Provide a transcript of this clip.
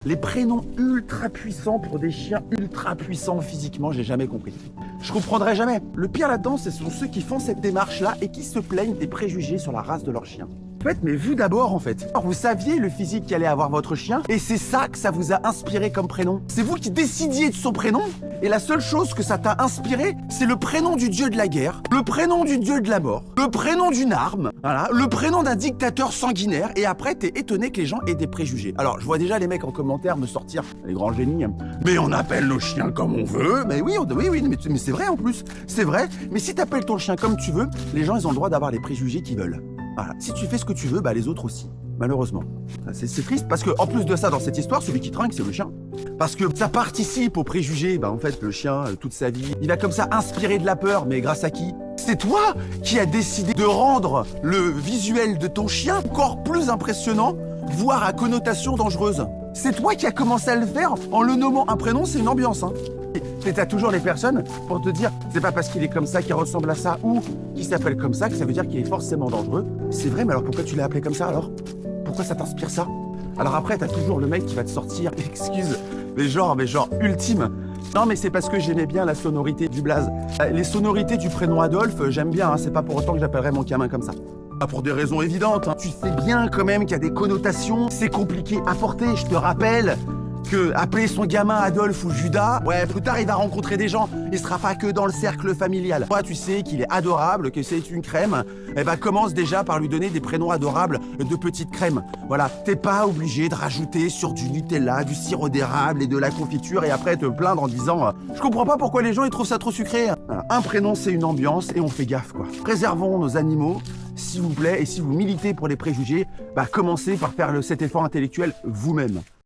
Les prénoms ultra puissants pour des chiens ultra puissants physiquement, j'ai jamais compris. Je comprendrai jamais. Le pire là-dedans, ce sont ceux qui font cette démarche-là et qui se plaignent des préjugés sur la race de leur chien. En fait, mais vous d'abord, en fait. Alors, vous saviez le physique qu'allait avoir votre chien et c'est ça que ça vous a inspiré comme prénom. C'est vous qui décidiez de son prénom et la seule chose que ça t'a inspiré, c'est le prénom du dieu de la guerre, le prénom du dieu de la mort, le prénom d'une arme, voilà, le prénom d'un dictateur sanguinaire et après, t'es étonné que les gens aient des préjugés. Alors, je vois déjà les mecs en commentaire me sortir, les grands génies, hein. Mais on appelle nos chiens comme on veut. Mais oui, oui, mais c'est vrai en plus. C'est vrai. Mais si t'appelles ton chien comme tu veux, les gens, ils ont le droit d'avoir les préjugés qu'ils veulent. Voilà. Si tu fais ce que tu veux, bah les autres aussi. Malheureusement. C'est triste parce que en plus de ça, dans cette histoire, celui qui trinque, c'est le chien. Parce que ça participe aux préjugés. Bah en fait, le chien, toute sa vie, il va comme ça inspirer de la peur. Mais grâce à qui? C'est toi qui as décidé de rendre le visuel de ton chien encore plus impressionnant, voire à connotation dangereuse. C'est toi qui as commencé à le faire en le nommant un prénom, c'est une ambiance, hein. Et t'as toujours les personnes pour te dire, c'est pas parce qu'il est comme ça, qu'il ressemble à ça, ou qu'il s'appelle comme ça, que ça veut dire qu'il est forcément dangereux. C'est vrai, mais alors pourquoi tu l'as appelé comme ça alors? Pourquoi ça t'inspire ça? Alors après, t'as toujours le mec qui va te sortir, excuse, mais genre ultime. Non mais c'est parce que j'aimais bien la sonorité du blaze. Les sonorités du prénom Adolphe, j'aime bien, hein, c'est pas pour autant que j'appellerais mon gamin comme ça. Pas pour des raisons évidentes, hein. Tu sais bien quand même qu'il y a des connotations, c'est compliqué à porter, je te rappelle que appeler son gamin Adolphe ou Judas, ouais, plus tard il va rencontrer des gens, il sera pas que dans le cercle familial. Toi, tu sais qu'il est adorable, que c'est une crème, eh ben commence déjà par lui donner des prénoms adorables de petites crèmes. Voilà, t'es pas obligé de rajouter sur du Nutella, du sirop d'érable et de la confiture et après te plaindre en disant je comprends pas pourquoi les gens ils trouvent ça trop sucré. Voilà. Un prénom c'est une ambiance et on fait gaffe quoi. Préservons nos animaux, s'il vous plaît, et si vous militez pour les préjugés, bah commencez par faire cet effort intellectuel vous-même.